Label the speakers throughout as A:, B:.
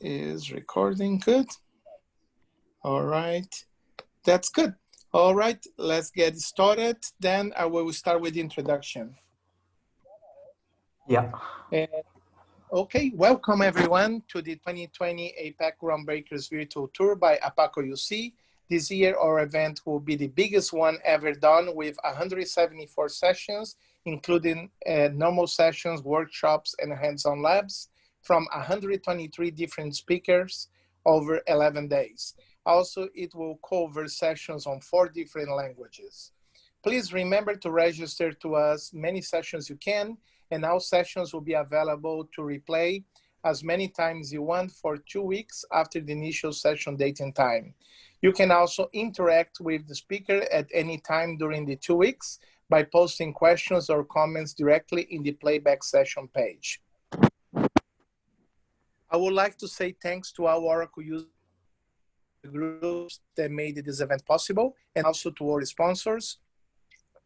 A: is recording. Good. All right. That's good. All right. Let's get started. Then I will start with the introduction.
B: Yeah.
A: Okay. Welcome, everyone, to the 2020 APAC Groundbreakers virtual tour by APACO UC. This year, our event will be the biggest one ever done with 174 sessions, including normal sessions, workshops, and hands-on labs from 123 different speakers over 11 days. Also, it will cover sessions on 4 different languages. Please remember to register to as many sessions you can, and all sessions will be available to replay as many times you want for 2 weeks after the initial session date and time. You can also interact with the speaker at any time during the 2 weeks by posting questions or comments directly in the playback session page. I would like to say thanks to our Oracle user groups that made this event possible, and also to our sponsors,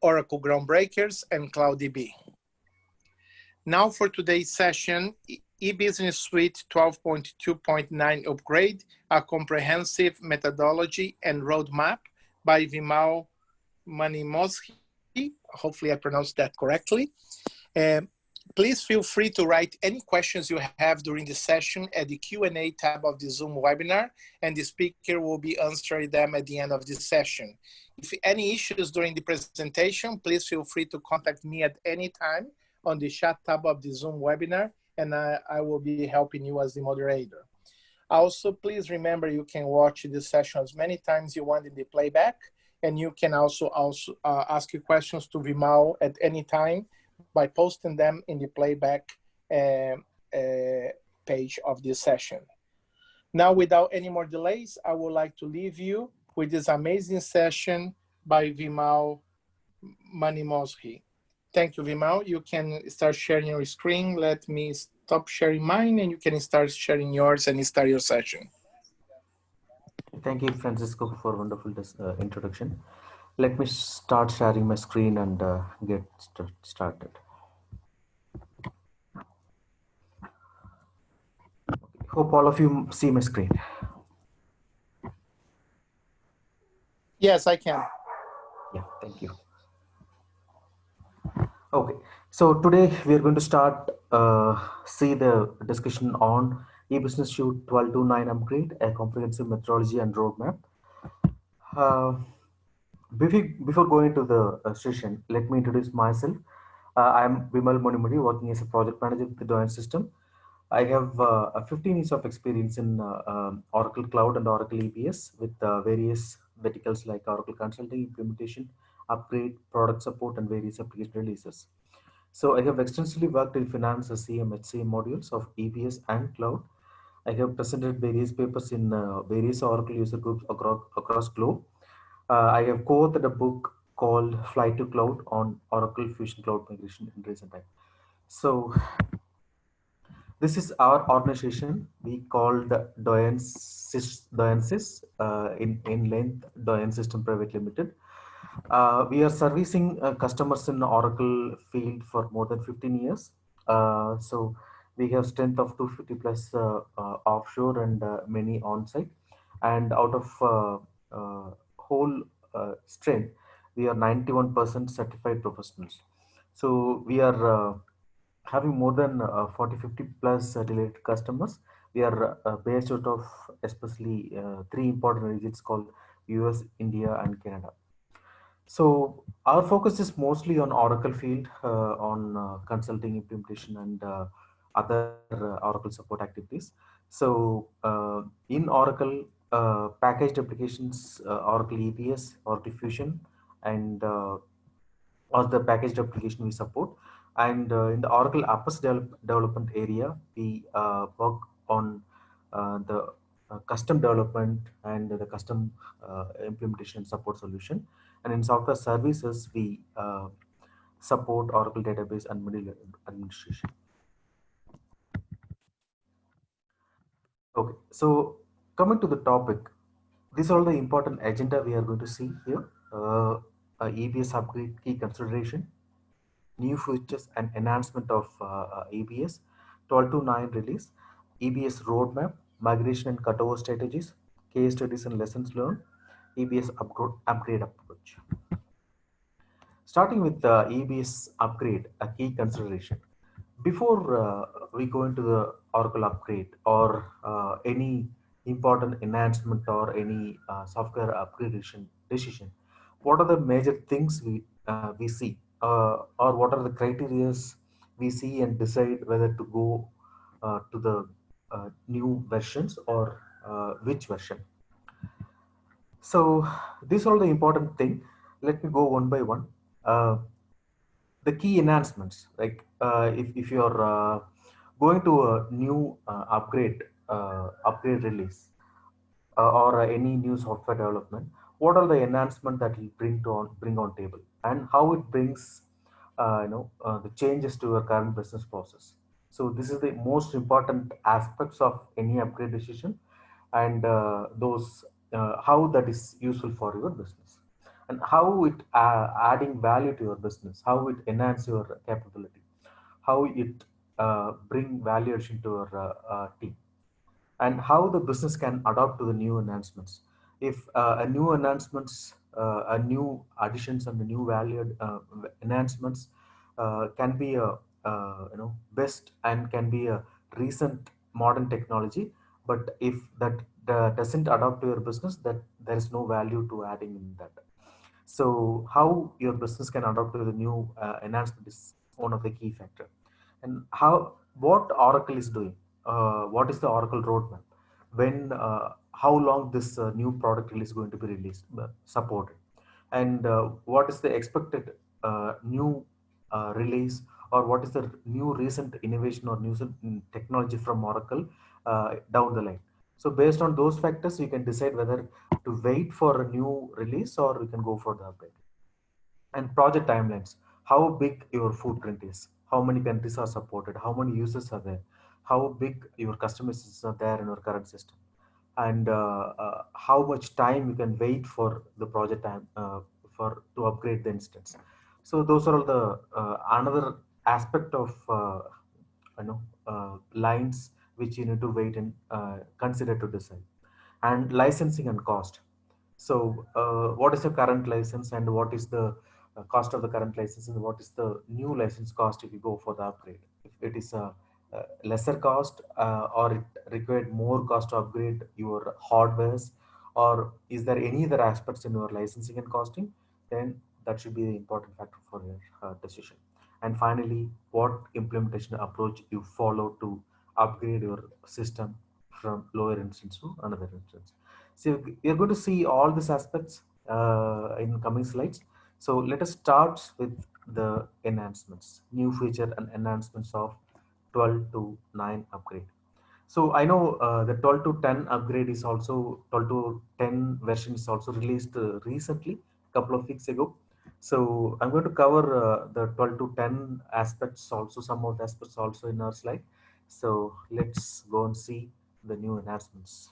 A: Oracle Groundbreakers and CloudDB. Now for today's session, eBusiness Suite 12.2.9 Upgrade, a comprehensive methodology and roadmap by Vimal Manimozhi. Hopefully I pronounced that correctly. Please feel free to write any questions you have during the session at the Q&A tab of the Zoom webinar, and the speaker will be answering them at the end of the session. If any issues during the presentation, please feel free to contact me at any time on the chat tab of the Zoom webinar, and I will be helping you as the moderator. Also, please remember you can watch the session as many times you want in the playback, and you can also ask your questions to Vimal at any time by posting them in the playback page of this session. Now, without any more delays, I would like to leave you with this amazing session by Vimal Manimozhi. Thank you, Vimal. You can start sharing your screen. Let me stop sharing mine, and you can start sharing yours and start your session.
B: Thank you, Francisco, for a wonderful introduction. Let me start sharing my screen and get started. Hope all of you see my screen.
A: Yes, I can.
B: Yeah, thank you. Okay, so today we are going to start see the discussion on eBusiness Suite 12.2.9 upgrade, a comprehensive methodology and roadmap. Before going to the session, let me introduce myself. I am Vimal Monimuri, working as a project manager with the Doyen system. I have 15 years of experience in Oracle Cloud and Oracle EBS with various verticals like Oracle Consulting, implementation, upgrade, product support, and various application releases. So I have extensively worked in finance, CM, HCM modules of EBS and cloud. I have presented various papers in various Oracle user groups across globe. I have co-authored a book called Fly to Cloud on Oracle Fusion Cloud Migration in recent time. So this is our organization. We called Doyensis in length Doyen System Private Limited. We are servicing customers in Oracle field for more than 15 years. So we have strength of 250 plus offshore and many on-site. And out of whole strength, we are 91% certified professionals. So we are having more than 40-50 plus related customers. We are based out of especially 3 important regions called US, India, and Canada. So our focus is mostly on Oracle field, on consulting, implementation, and other Oracle support activities. So in Oracle, packaged applications, Oracle EBS, Oracle Fusion, and or the packaged application we support. And in the Oracle Apples development area, we work on the custom development and the custom implementation and support solution. And in software services, we support Oracle database and middle administration. Okay, so coming to the topic, these are all the important agenda we are going to see here. EBS upgrade key consideration, new features and enhancement of EBS, 12.2.9 release, EBS roadmap, migration and cutover strategies, case studies and lessons learned, EBS upgrade approach. Starting with the EBS upgrade, a key consideration. Before we go into the Oracle upgrade or any important enhancement or any software upgradation decision, what are the major things we see, or what are the criterias we see and decide whether to go to the new versions or which version? So these are all the important thing. Let me go one by one. Uh, the key enhancements, like if you're going to a new upgrade release, or any new software development, what are the enhancement that will bring on table, and how it brings the changes to your current business process. So this is the most important aspects of any upgrade decision, and those how that is useful for your business, and how it adding value to your business, how it enhance your capability, how it bring value addition to your team, and how the business can adapt to the new enhancements. If a new enhancements, a new additions and the new valued enhancements can be a best and can be a recent modern technology, but if that doesn't adapt to your business, that there is no value to adding in that. So how your business can adapt to the new enhancement is one of the key factor. And how what Oracle is doing, what is the Oracle roadmap, when how long this new product release is going to be released, supported, and what is the expected new release, or what is the new recent innovation or new technology from Oracle down the line. So based on those factors, you can decide whether to wait for a new release or you can go for the upgrade. And project timelines, how big your footprint is, how many countries are supported, how many users are there, how big your customers are there in your current system, and how much time you can wait for the project time for to upgrade the instance. So those are all the another aspect of lines which you need to wait and consider to decide. And licensing and cost. So, what is the current license, and what is the cost of the current license, and what is the new license cost if you go for the upgrade? If it is a lesser cost, or it required more cost to upgrade your hardwares, or is there any other aspects in your licensing and costing, then that should be the important factor for your decision. And finally, what implementation approach you follow to upgrade your system from lower instance to another instance. So we are going to see all these aspects in coming slides. So let us start with the enhancements, new feature and enhancements of 12 to 9 upgrade. So I know the 12 to 10 upgrade is also 12 to 10 version is also released recently, a couple of weeks ago. So I'm going to cover the 12 to 10 aspects also, some of the aspects also in our slide. So let's go and see the new enhancements.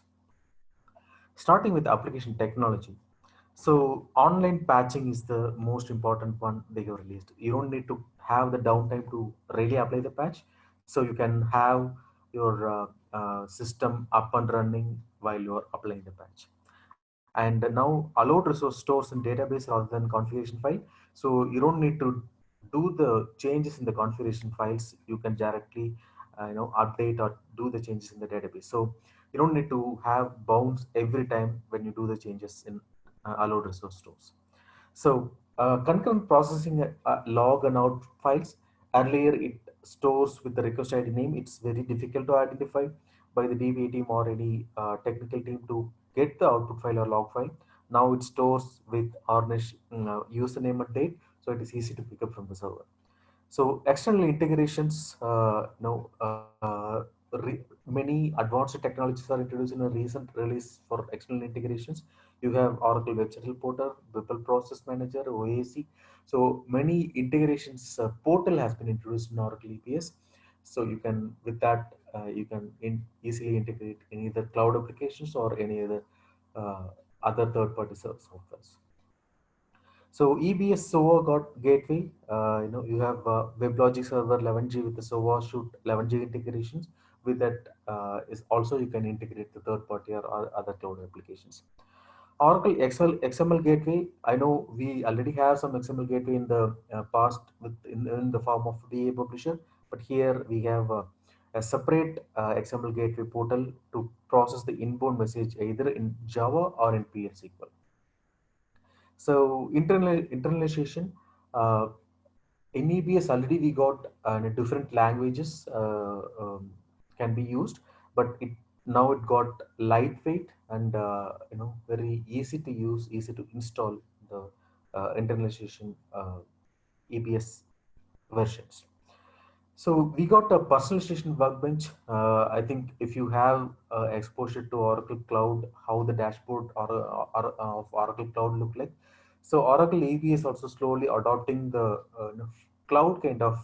B: Starting with application technology. So online patching is the most important one they have released. You don't need to have the downtime to really apply the patch. So you can have your system up and running while you're applying the patch. And now allowed resource stores in database rather than configuration file. So you don't need to do the changes in the configuration files. You can directly update or do the changes in the database. So you don't need to have bounds every time when you do the changes in allowed resource stores. So concurrent processing log and out files. Earlier it stores with the request ID name. It's very difficult to identify by the DBA team or any technical team to get the output file or log file. Now it stores with Ornish username and date, so it is easy to pick up from the server. So external integrations, many advanced technologies are introduced in a recent release for external integrations. You have Oracle Web Central Portal, Whipple Process Manager, OAC. So many integrations portal has been introduced in Oracle EPS. So you can, with that, you can easily integrate any other cloud applications or any other third-party softwares. So EBS SOA got gateway. You have WebLogic Server 11G with the SOA shoot 11G integrations with that is also you can integrate the third party or other cloud applications. Oracle XML gateway. I know we already have some XML gateway in the past in the form of DA publisher, but here we have a separate XML gateway portal to process the inbound message either in Java or in PL SQL. So internalization. Uh, in EBS already we got different languages can be used, but it now it got lightweight and very easy to use, easy to install the internalization EBS versions. So we got a personalization workbench. I think if you have exposure to Oracle Cloud, how the dashboard of Oracle Cloud look like. So Oracle AV is also slowly adopting the cloud kind of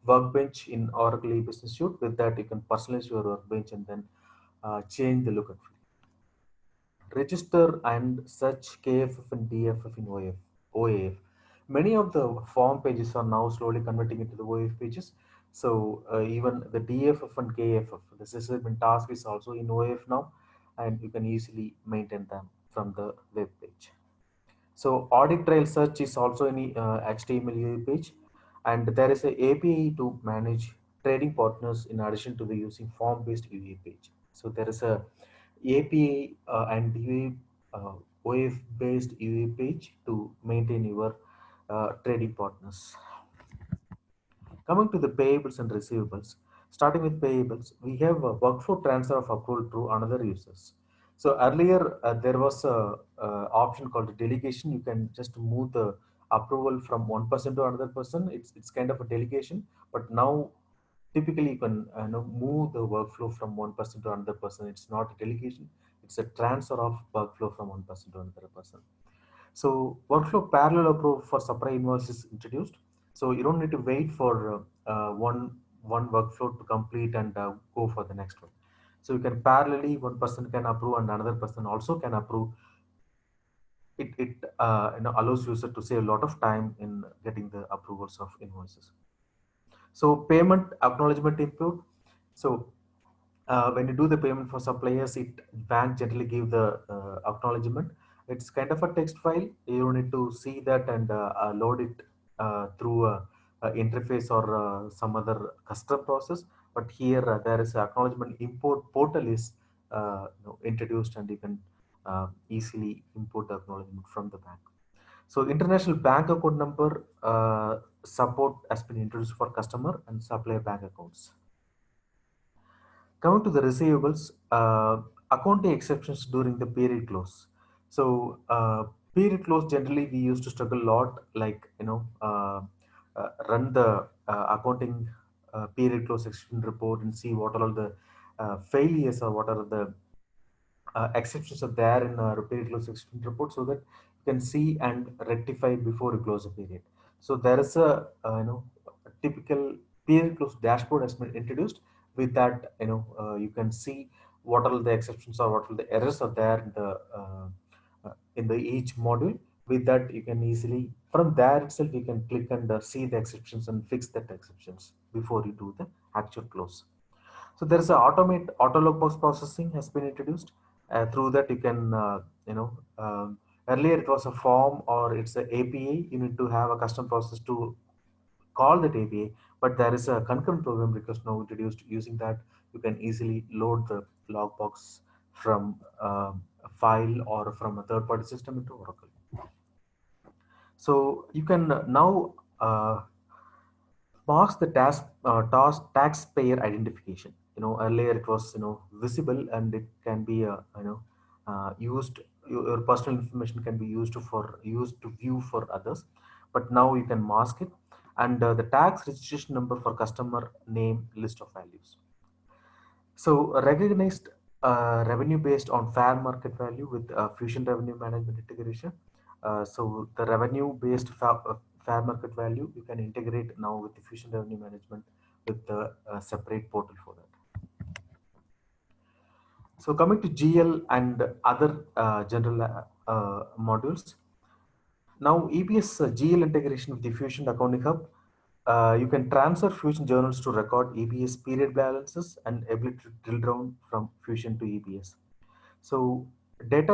B: workbench in Oracle E-Business Suite. With that, you can personalize your workbench and then change the look and feel. Register and search KFF and DFF in OAF. Many of the form pages are now slowly converting into the OAF pages. So even the DFF and KFF, the system task is also in OAF now, and you can easily maintain them from the web page. So audit trail search is also in HTML UI page, and there is a API to manage trading partners in addition to the using form-based UI page. So there is a API and UI OAF-based UI page to maintain your trading partners. Coming to the payables and receivables, starting with payables, we have a workflow transfer of approval to another users. So earlier there was a option called delegation. You can just move the approval from one person to another person. It's kind of a delegation, but now typically you can move the workflow from one person to another person. It's not a delegation; it's a transfer of workflow from one person to another person. So workflow parallel approval for supply invoice is introduced. So you don't need to wait for one workflow to complete and go for the next one. So you can parallelly one person can approve and another person also can approve. It allows user to save a lot of time in getting the approvals of invoices. So payment acknowledgement input. So when you do the payment for suppliers, bank generally give the acknowledgement. It's kind of a text file. You need to see that and load it through a interface or some other custom process. But here there is acknowledgement import portal is introduced, and you can easily import the acknowledgement from the bank. So international bank account number support has been introduced for customer and supplier bank accounts. Coming to the receivables, accounting exceptions during the period close. So period close generally we used to struggle a lot, like run the accounting period close exception report and see what are all the failures or what are the exceptions are there in a period close exception report, so that you can see and rectify before you close a period. So there is a a typical period close dashboard has been introduced. With that, you can see what are the exceptions or what are the errors are there in the each module. With that, you can easily from there itself you can click and see the exceptions and fix that exceptions before you do the actual close. So there is a auto logbox processing has been introduced. Through that you can earlier it was a form or it's a API. You need to have a custom process to call that API, but there is a concurrent program request now introduced. Using that, you can easily load the logbox from a file or from a third-party system into Oracle. So you can now marks the taxpayer identification. Earlier it was visible and it can be used. Your personal information can be used to view for others, but now you can mask it. And the tax registration number for customer name list of values. So recognized revenue based on fair market value with Fusion Revenue Management integration. So the revenue based fair market value you can integrate now with the Fusion Revenue Management with the separate portal for that. So coming to GL and other general modules. Now EBS GL integration with the Fusion Accounting Hub. You can transfer Fusion journals to record EBS period balances and ability to drill down from Fusion to EBS. So data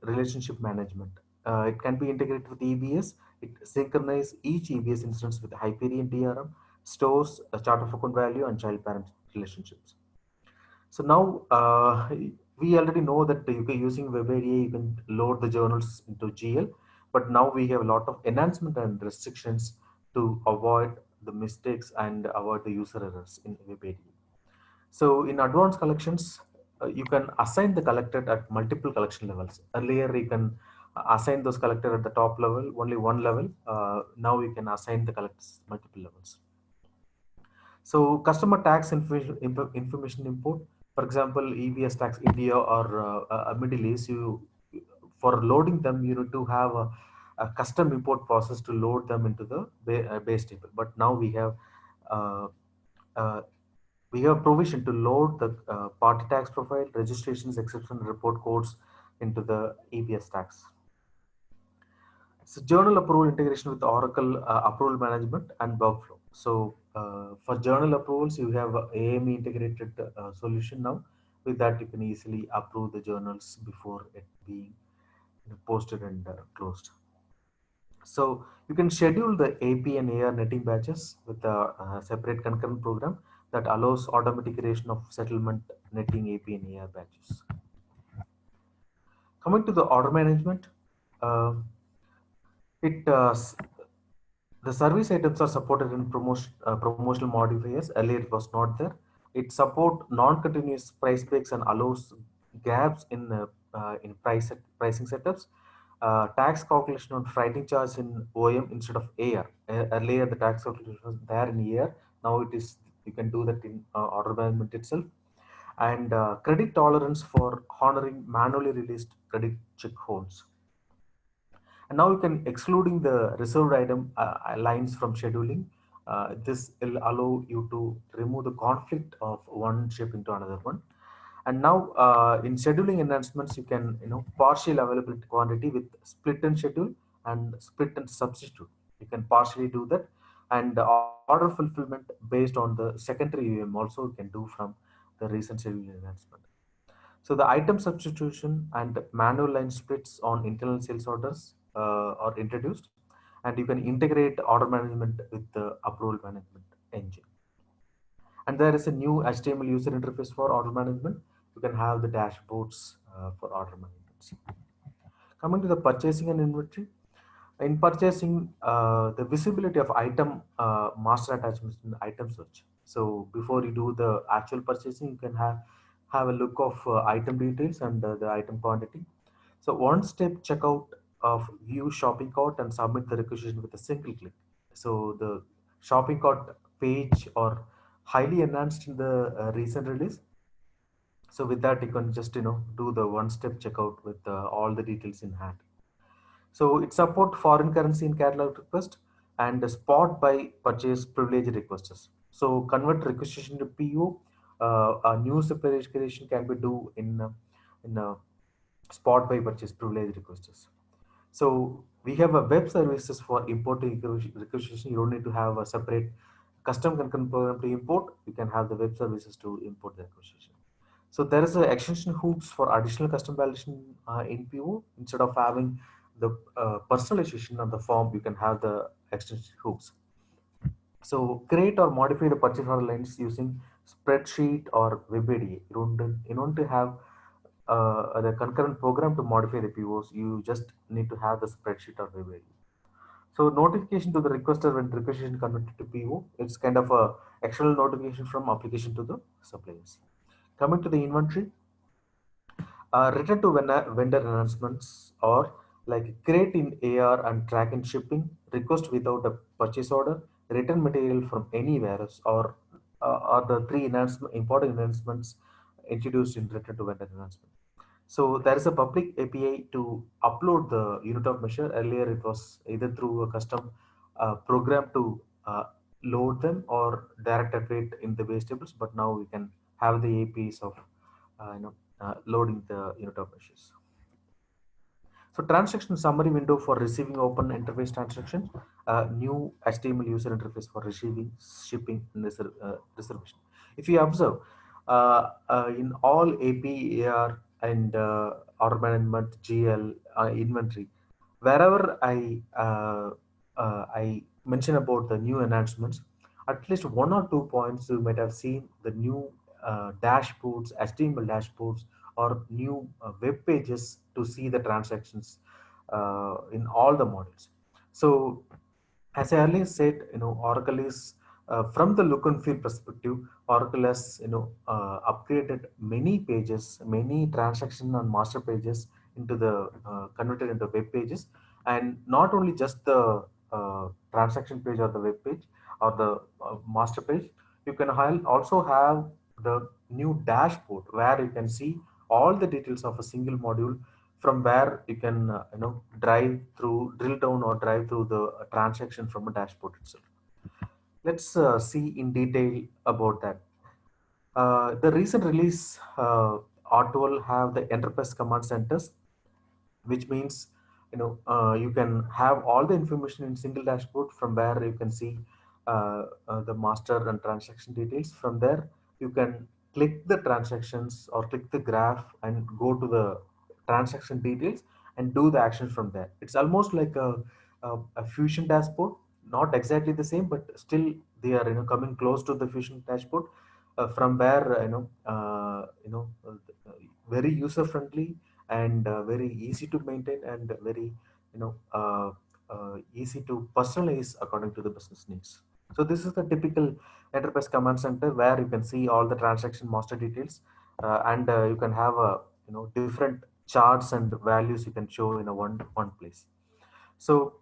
B: relationship management, it can be integrated with EBS. It synchronizes each EBS instance with Hyperion DRM, stores a chart of account value and child parent relationships. So now we already know that you can using WebADA, you can load the journals into GL, but now we have a lot of enhancement and restrictions to avoid the mistakes and avoid the user errors in WebADA. So in advanced collections, you can assign the collected at multiple collection levels. Earlier, you can assign those collected at the top level, only one level. Now you can assign the collectors multiple levels. So customer tax information import, for example, EBS tax India or Middle East, you for loading them, you need to have a custom import process to load them into the base table. But now uh, uh, we have provision to load the party tax profile, registrations, exception, report codes into the EBS tax. So journal approval integration with Oracle approval management and workflow. So for journal approvals, you have a AME integrated solution now. With that, you can easily approve the journals before it being posted and closed. So you can schedule the AP and AR netting batches with a separate concurrent program that allows automatic creation of settlement netting AP and AR batches. Coming to the order management, um, it the service items are supported in promotional modifiers. Earlier it was not there. It support non-continuous price breaks and allows gaps in pricing setups. Tax calculation on freighting charge in OM instead of AR. Earlier the tax calculation was there in AR. Now it is you can do that in order management itself. And credit tolerance for honoring manually released credit check holds. And now you can excluding the reserved item lines from scheduling. This will allow you to remove the conflict of one ship into another one. And now in scheduling enhancements, you can partial availability quantity with split and schedule and split and substitute. You can partially do that, and the order fulfillment based on the secondary UM also you can do from the recent scheduling enhancement. So the item substitution and manual line splits on internal sales orders are introduced, and you can integrate order management with the approval management engine. And there is a new HTML user interface for order management. You can have the dashboards for order management. Coming to the purchasing and inventory, in purchasing, the visibility of item master attachments in item search. So before you do the actual purchasing, you can have a look of item details and the item quantity. So one step checkout of view shopping cart and submit the requisition with a single click. So the shopping cart page or highly enhanced in the recent release. So with that, you can just do the one step checkout with all the details in hand. So it support foreign currency in catalog request and spot by purchase privilege requests. So convert requisition to PO. A new separation can be do in spot by purchase privilege requests. So we have a web services for importing requisition. You don't need to have a separate custom concurrent program to import. You can have the web services to import the requisition. So there is a extension hooks for additional custom validation in PO. Instead of having the personalization on the form, you can have the extension hooks. So create or modify the purchase order lines using spreadsheet or WebADA. You don't have the concurrent program to modify the POs. You just need to have the spreadsheet or WebADA. So notification to the requester when requisition converted to PO. It's kind of a external notification from application to the suppliers. Coming to the inventory, return to vendor announcements or like create in AR and track in shipping, request without a purchase order, return material from any warehouse or the three important enhancements introduced in return to vendor announcement. So there is a public API to upload the unit of measure. Earlier it was either through a custom program to load them or direct update in the base tables, but now we can have the APIs of uh, you know loading the unit of measures. So transaction summary window for receiving open interface transaction, new HTML user interface for receiving, shipping, and reservation. If you observe, in all AP, AR, and order management, GL, inventory, wherever I mention about the new enhancements, at least one or two points you might have seen the new dashboards, HTML dashboards, or new web pages to see the transactions in all the modules. So as I earlier said, Oracle is from the look and feel perspective, Oracle has upgraded many pages, many transaction and master pages into the converted into web pages, and not only just the transaction page or the web page or the master page. You can also have the new dashboard where you can see all the details of a single module, from where you can drill down or drive through the transaction from a dashboard itself. Let's see in detail about that. The recent release, R12 have the enterprise command centers, which means you can have all the information in single dashboard, from where you can see the master and transaction details. From there you can click the transactions or click the graph and go to the transaction details and do the actions from there. It's almost like a fusion dashboard, not exactly the same, but still they are coming close to the fusion dashboard, from where very user friendly and very easy to maintain and very easy to personalize according to the business needs. So this is the typical enterprise command center where you can see all the transaction master details, and you can have different charts and values you can show in a one place. So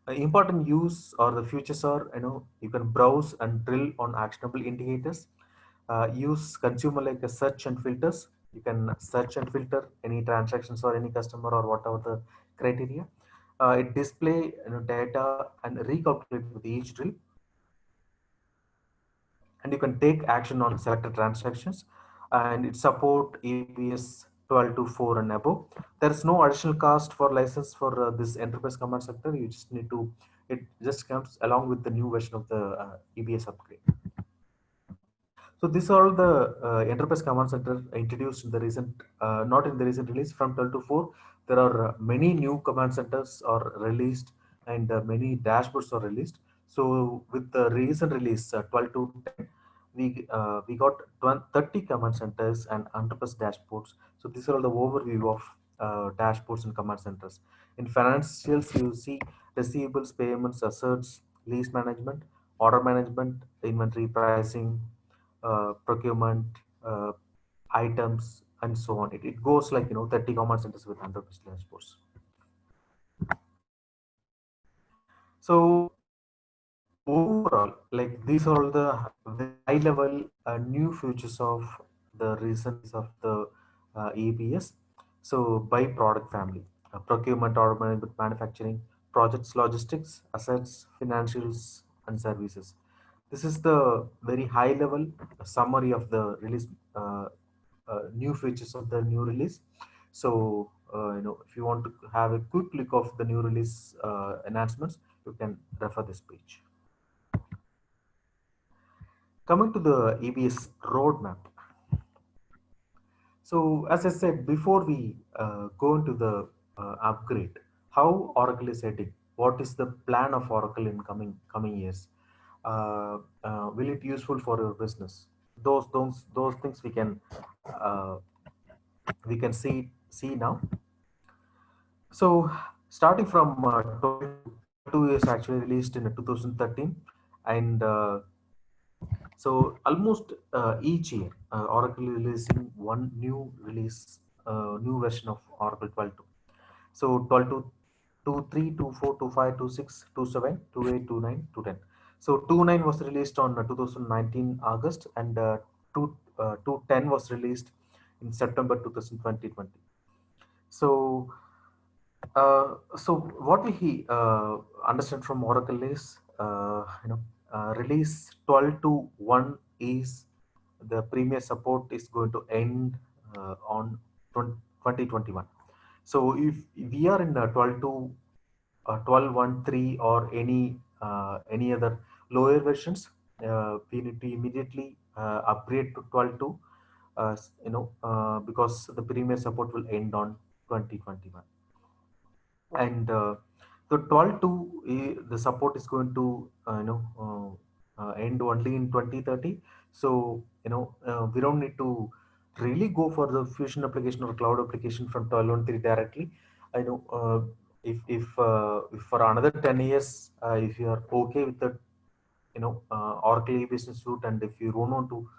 B: important use or the features are, you can browse and drill on actionable indicators, use consumer like a search and filters. You can search and filter any transactions or any customer or whatever the criteria. It display data and recalculate with each drill, and you can take action on selected transactions, and it support APS 12.4 and above. There's no additional cost for license for this enterprise command center. You just need to, it just comes along with the new version of the EBS upgrade. So these are all the enterprise command center introduced in the recent, not in the recent release from 12 to 4. There are many new command centers are released, and many dashboards are released. So with the recent release 12 to 10, we got 30 command centers and enterprise dashboards. So these are all the overview of dashboards and command centers. In financials, you see receivables, payments, assets, lease management, order management, inventory pricing, procurement, uh, items, and so on. It goes like 30 command centers with 100% dashboards. So overall, like these are all the very high level new features of the recent of the EBS. So by product family, procurement, order management, manufacturing, projects, logistics, assets, financials, and services. This is the very high level summary of the release, new features of the new release. So if you want to have a quick look of the new release announcements, you can refer this page. Coming to the EBS roadmap. So as I said, before we go into the upgrade, how Oracle is heading? What is the plan of Oracle in coming years? Will it useful for your business? Those things uh, we can see now. So starting from 12 is actually released in 2013, and so almost each year, Oracle releasing one new release, new version of Oracle 12.2. So 12.2, 3, 2.4, 2.5, 2.6, 2.7, 2.8, 2.9, 2.10. So 2.9 was released on 2019 August, and 2.10 was released in September 2020. So so what we understand from Oracle is, release 12 to 1 is the premier support is going to end on 2021. So if we are in 12.13 or any other lower versions, we need to immediately upgrade to 12.2, because the premier support will end on 2021. And the 12.2, the support is going to end only in 2030. So we don't need to really go for the fusion application or cloud application from 12.13 directly. I know, if for another 10 years, if you are okay with the Oracle e-business suite, and if you don't want to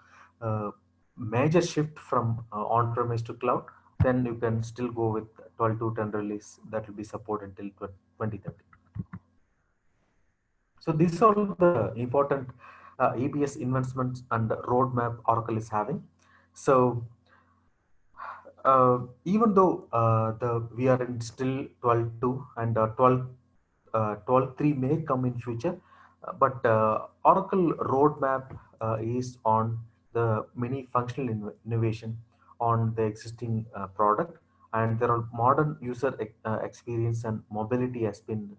B: uh, major shift from on-premise to cloud, then you can still go with 12 to 10 release that will be supported until 2030. So these are all the important EBS investments and roadmap Oracle is having. So even though the we are in still 12.2 and 12.3 may come in future, but Oracle roadmap is on the many functional innovation on the existing product, and there are modern user experience and mobility has been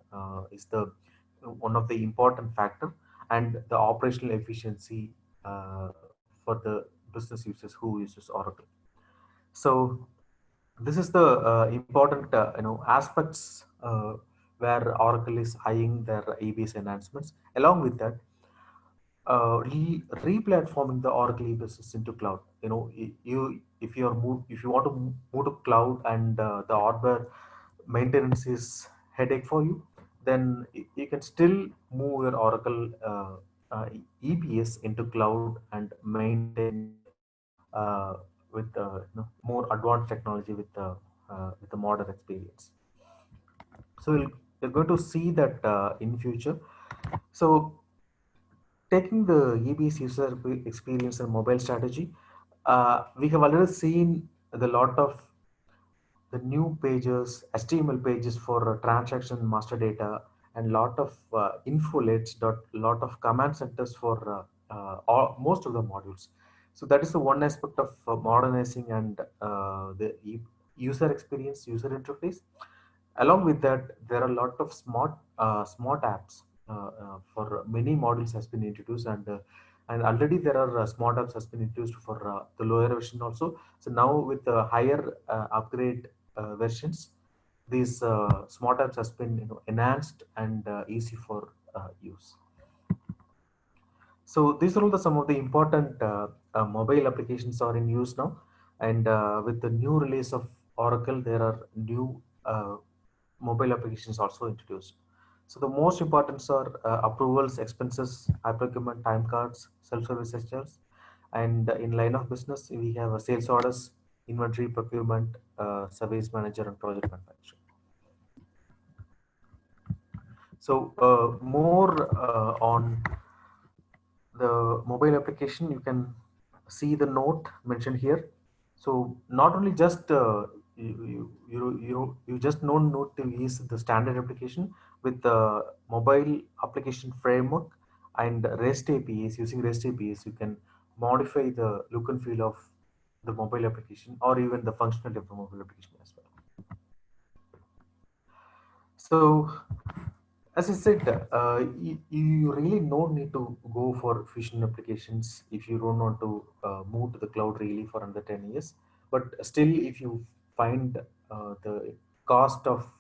B: is the one of the important factor, and the operational efficiency for the business users who uses Oracle. So this is the important aspects where Oracle is eyeing their EBS enhancements. Along with that, re-platforming the Oracle e-business into cloud. You if you are if you want to move to cloud, and the hardware maintenance is headache for you, then you can still move your Oracle EBS into cloud and maintain it with more advanced technology with the modern experience. So you're going to see that in future. So taking the EBS user experience and mobile strategy, we have already seen the lot of the new pages, HTML pages for transaction master data, and lot of infolets, lot of command centers for most of the modules. So that is the one aspect of modernizing and the user experience, user interface. Along with that, there are a lot of smart apps for many modules has been introduced, and already there are smart apps has been introduced for the lower version also. So now with the higher upgrade versions, these smart apps has been enhanced and easy for use. So these are all some of the important mobile applications are in use now, and with the new release of Oracle, there are new mobile applications also introduced. So the most important are approvals, expenses, high procurement, time cards, self-service gestures, and in line of business we have sales orders, inventory, procurement, service manager, and project manufacturing. So more on the mobile application, you can see the note mentioned here. So not only just you just know Note to is the standard application with the mobile application framework and REST APIs. Using REST APIs, you can modify the look and feel of the mobile application, or even the functionality of the mobile application as well. So as I said, you really no need to go for fusion applications if you don't want to move to the cloud really for another 10 years. But still, if you find the cost of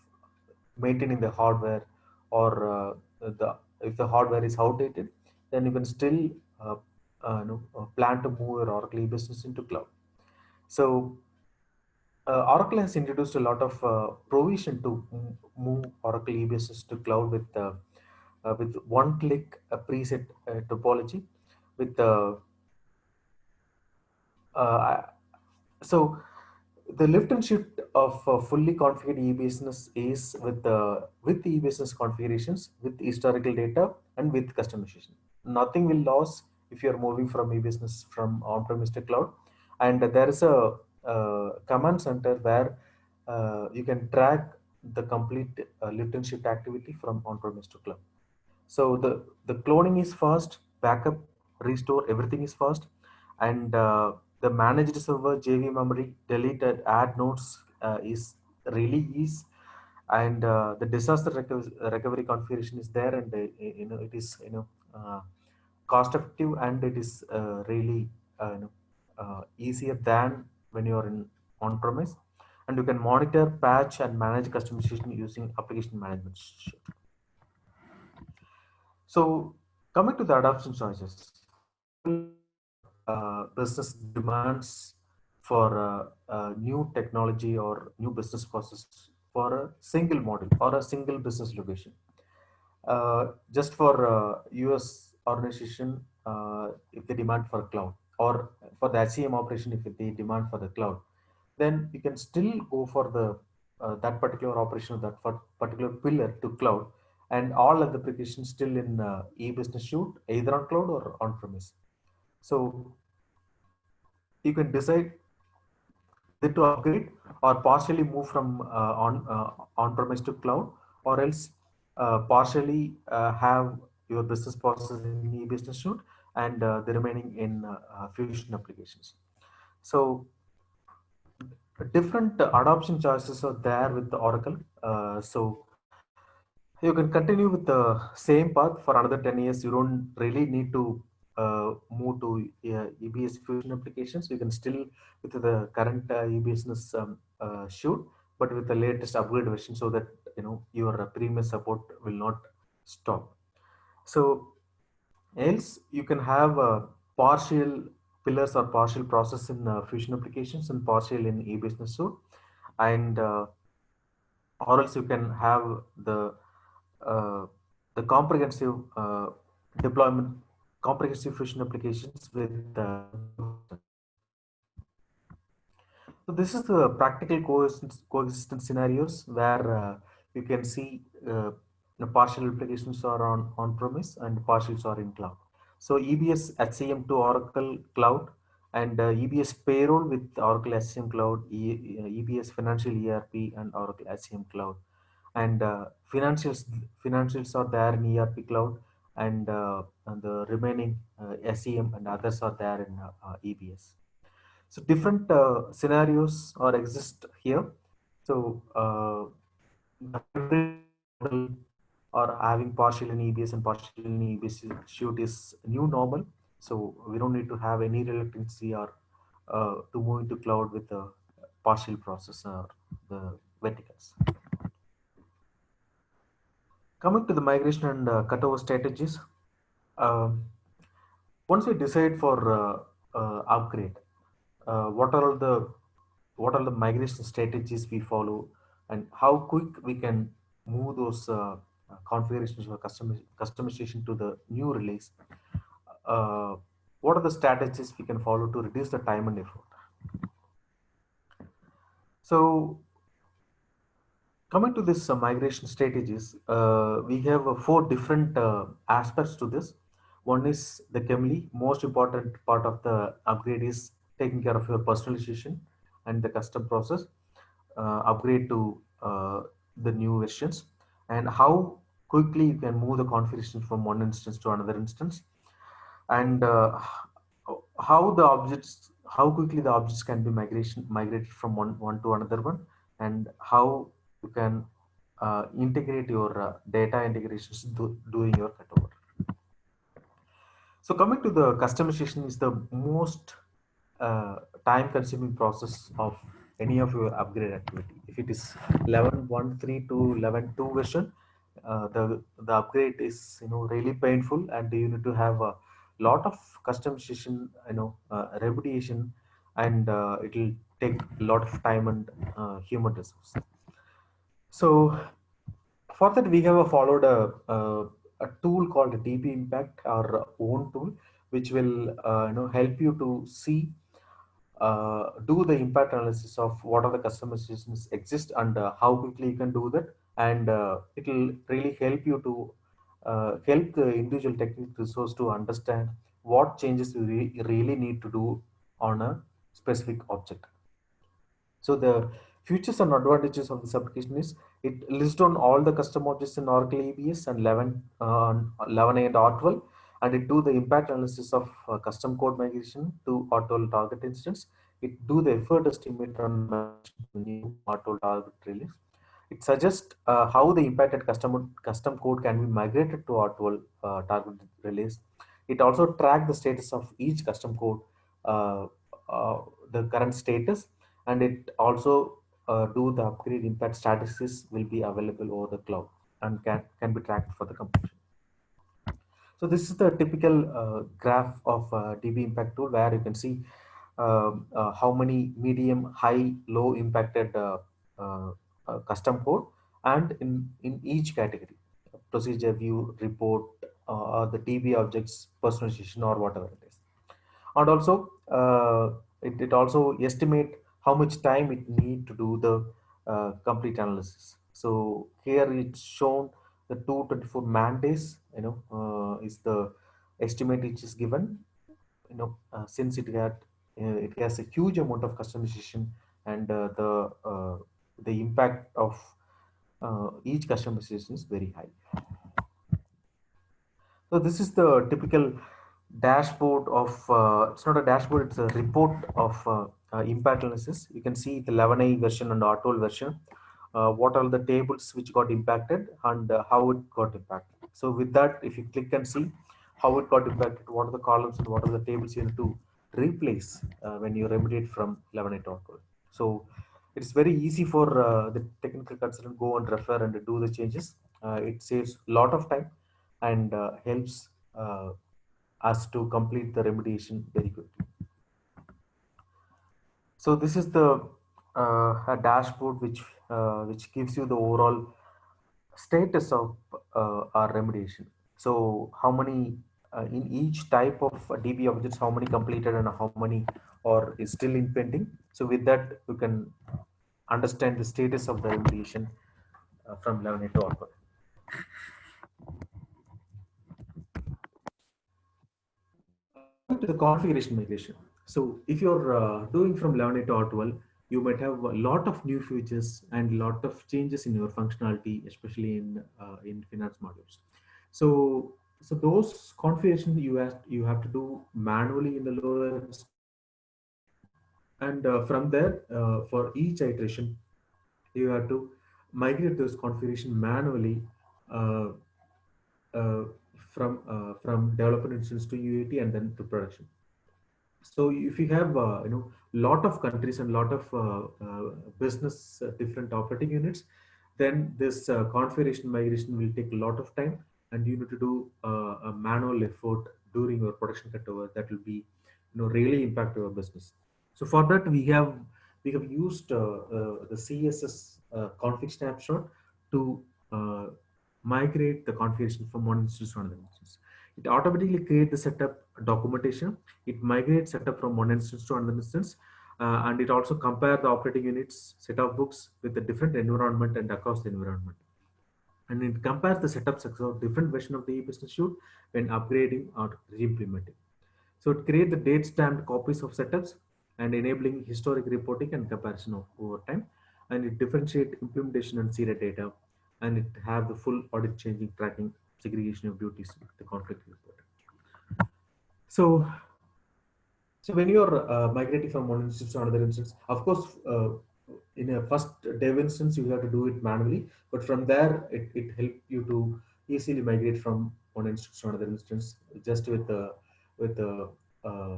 B: maintaining the hardware, or the if the hardware is outdated, then you can still plan to move your Oracle business into cloud. So Oracle has introduced a lot of provision to move Oracle e-business to cloud with one-click preset topology. With uh, so the lift and shift of fully configured e-business is with e-business configurations, with historical data, and with customization. Nothing will lose if you are moving from e-business from on-premise to cloud. And there is a command center where you can track the complete lift and shift activity from on-premise to cloud. So the cloning is fast, backup, restore, everything is fast, and the managed server, JV memory, delete and add nodes is really is, and the disaster recovery configuration is there, and it is cost effective, and it is really easier than when you are in on premise, and you can monitor, patch, and manage customization using application management. So coming to the adoption choices, business demands for new technology or new business process for a single model or a single business location. Just for US organization, if they demand for cloud, or for the HCM operation, if they demand for the cloud, then you can still go for the that particular operation, that particular pillar to cloud, and all other applications still in e-business suite, either on cloud or on premise. So you can decide either to upgrade or partially move from on premise to cloud, or else partially have your business process in e-business suite, and the remaining in Fusion applications. So different adoption choices are there with the Oracle. So you can continue with the same path for another 10 years. You don't really need to move to EBS Fusion applications. You can still with the current e-business shoot, but with the latest upgrade version, so that your previous support will not stop. So else you can have partial pillars or partial process in Fusion applications and partial in e-business suite, and or else you can have uh, the comprehensive deployment, comprehensive Fusion applications with so this is the practical coexistence scenarios where you can see partial applications are on premise and partials are in cloud. So EBS HCM to Oracle Cloud, and EBS payroll with Oracle HCM Cloud, EBS financial ERP and Oracle HCM Cloud, and financials are there in ERP Cloud, and the remaining SEM and others are there in EBS. So different scenarios are exist here. So the hybrid model, or having partial in EBS and partial in EBS shoot, is new normal. So we don't need to have any reluctancy or to move into cloud with the partial process or the verticals. Coming to the migration and cutover strategies, um, once we decide for upgrade, what are the migration strategies we follow, and how quick we can move those configurations or customization to the new release. Uh, what are the strategies we can follow to reduce the time and effort? So coming to this migration strategies, we have four different aspects to this. One is the Chemly. Most important part of the upgrade is taking care of your personalization and the custom process, upgrade to the new versions, and how quickly you can move the configuration from one instance to another instance, and how quickly the objects can be migrated from one to another one, and how you can integrate your data integrations during your cutover. So coming to the customization is the most time consuming process of any of your upgrade activity. If it is 11.1.3 to 11.2 version, the upgrade is really painful, and you need to have a lot of customization, remediation, and it will take a lot of time and human resource. So for that, we have followed a tool called DB Impact, our own tool, which will help you to see, do the impact analysis of what are the customizations exist, and how quickly you can do that, and it will really help you to help the individual technical resource to understand what changes you really need to do on a specific object. So the features and advantages of this application is it lists on all the custom objects in Oracle EBS and 11a and R12, and it do the impact analysis of custom code migration to R12 target instance. It do the effort estimate on migration to the new R12 target release. It suggests how the impacted custom code can be migrated to R12 target release. It also track the status of each custom code, uh, uh, the current status, and it also do the upgrade impact statistics will be available over the cloud and can be tracked for the completion. So this is the typical graph of DB impact tool where you can see how many medium, high, low impacted uh, custom code, and in each category, procedure, view, report, the DB objects, personalization, or whatever it is. And also it also estimate how much time it need to do the complete analysis. So here it's shown the 224 man days, is the estimate which is given, since it has a huge amount of customization, and the impact of each customization is very high. So this is the typical dashboard of, it's not a dashboard, it's a report of impact analysis. You can see the 11A version and R12 version, what are the tables which got impacted, and how it got impacted. So with that, if you click and see how it got impacted, what are the columns and what are the tables you need to replace when you remediate from 11A to R12. So it's very easy for the technical consultant go and refer and do the changes. It saves a lot of time and helps us to complete the remediation very quickly. So this is the a dashboard which gives you the overall status of our remediation. So how many in each type of DB objects, how many completed and how many or is still in pending. So with that, you can understand the status of the remediation from 11 to onward. Coming to the configuration migration. So if you're doing from 11 to R12, you might have a lot of new features and a lot of changes in your functionality, especially in finance modules. So those configurations you have to do manually in the lower instance, and from there, for each iteration, you have to migrate those configuration manually uh, uh, from developer instance to UAT and then to production. So if you have lot of countries and lot of business different operating units, then this configuration migration will take a lot of time, and you need to do a manual effort during your production cutover that will be really impact your business. So for that we have used the CSS config snapshot to uh, migrate the configuration from one instance to another instance. It automatically creates the setup documentation. It migrates setup from one instance to another instance, and it also compare the operating units set of books with a different environment and across the environment. And it compares the setups across different version of the e-business suite when upgrading or re-implementing. So it creates the date stamped copies of setups and enabling historic reporting and comparison of over time. And it differentiate implementation and serial data, and it have the full audit changing tracking segregation of duties with the conflict report. So So when you're migrating from one instance to another instance, of course, in a first dev instance, you have to do it manually, but from there, it helps you to easily migrate from one instance to another instance just with the uh,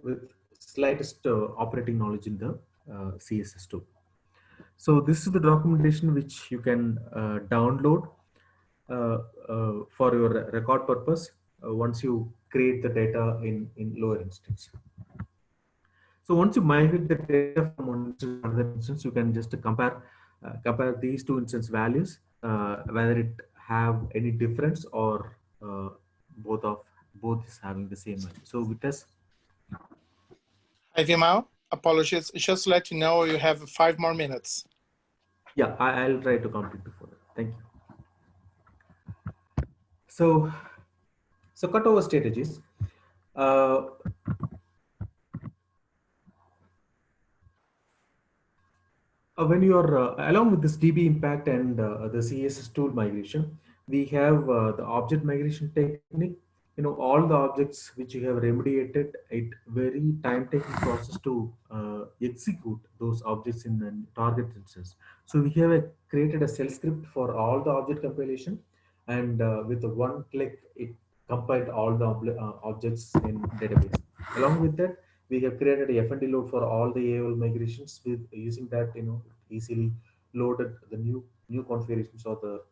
B: with slightest operating knowledge in the CSS tool. So this is the documentation which you can download for your record purpose once you create the data in lower instance. So once you migrate the data from one instance to another instance, you can just compare these two instance values, whether it have any difference or both is having the same value. So with this,
A: Hi, Vimal. Apologies. Just to let you know, you have 5 more minutes.
B: yeah, I'll try to complete before that. Thank you. So cutover strategies. When you are along with this DB impact and the CSS tool migration, we have the object migration technique. all the objects which you have remediated, it very time-taking process to execute those objects in the target instance. So we have created a shell script for all the object compilation, and with one click, it compiled all the objects in database. Along with that, we have created a FND load for all the AOL migrations. With using that, easily loaded the new configurations or the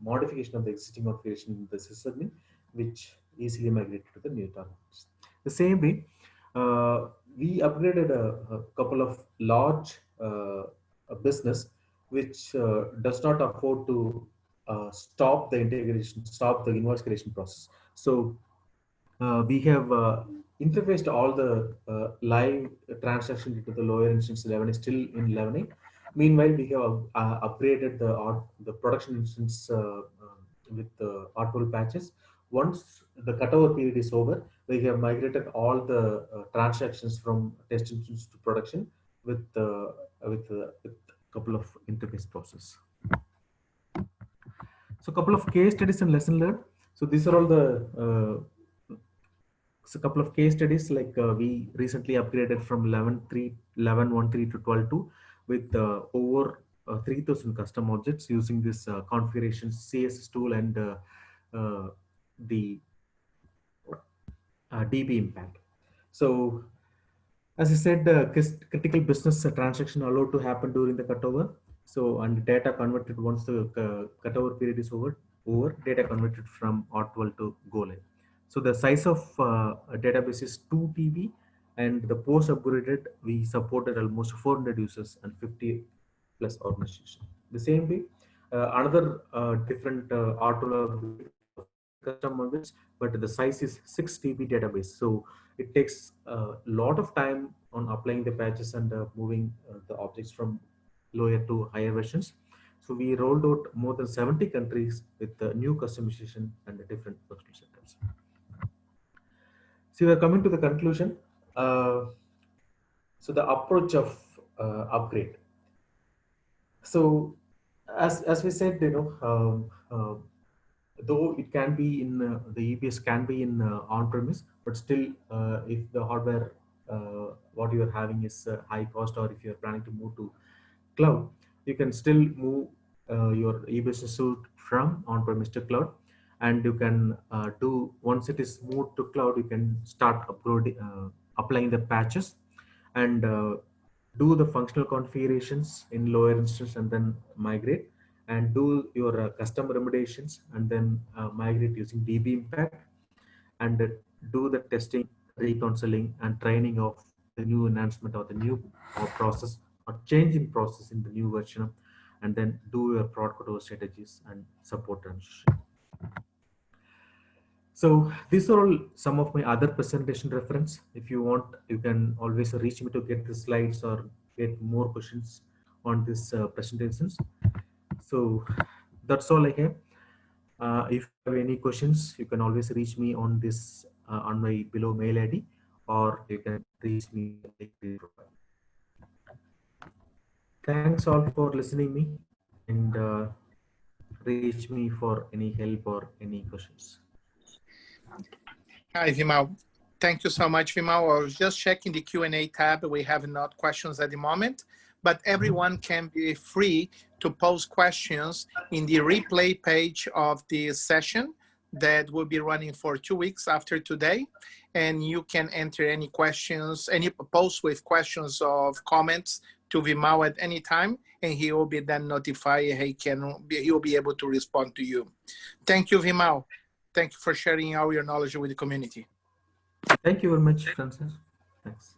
B: modification of the existing configuration in the sysadmin, which easily migrated to the new targets. The same way, we upgraded a couple of large business which does not afford to stop the integration, stop the invoice creation process. So we have interfaced all the live transaction into the lower instance 11 is still in 11a. Meanwhile, we have upgraded the production instance with the R12 patches. Once the cutover period is over, we have migrated all the transactions from test instance to production with a couple of interface process. So a couple of case studies and lesson learned. So these are all the so a couple of case studies, like we recently upgraded from 11.1.3 to 12.2 with over 3,000 custom objects using this configuration CSS tool and the DB impact. So as I said, critical business transaction allowed to happen during the cutover. So, and data converted once the cutover period is over, data converted from R12 to GoLive. So the size of a database is 2 TB, and the post upgraded, we supported almost 400 users and 50 plus organizations. The same way, another different R12 custom objects, but the size is 6 TB database. So it takes a lot of time on applying the patches and moving the objects from lower to higher versions. So we rolled out more than 70 countries with the new customization and the different functional setups. So we are coming to the conclusion. So the approach of upgrade. So as we said, though it can be in the EBS can be in on-premise, but still if the hardware what you are having is high cost, or if you are planning to move to cloud, you can still move your EBS suite from on-premise to cloud, and you can do, once it is moved to cloud, you can start applying the patches and do the functional configurations in lower instance and then migrate, and do your custom remediations and then migrate using DB impact, and do the testing, reconciling and training of the new enhancement or the new process or change in process in the new version, and then do your product cutover strategies and support transition. So these are all some of my other presentation reference. If you want, you can always reach me to get the slides or get more questions on this presentations. So that's all I have. If you have any questions, you can always reach me on this on my below mail ID, or you can reach me. Thanks all for listening me, and reach me for any help or any questions.
A: Hi, Vimal. Thank you so much, Vimal. I was just checking the Q&A tab. We have not questions at the moment, but everyone can be free to post questions in the replay page of the session that will be running for 2 weeks after today. And you can enter any questions, any post with questions or comments to Vimal at any time, and he will be then notified. He will be able to respond to you. Thank you, Vimal. Thank you for sharing all your knowledge with the community.
B: Thank you very much, Francis. Thanks.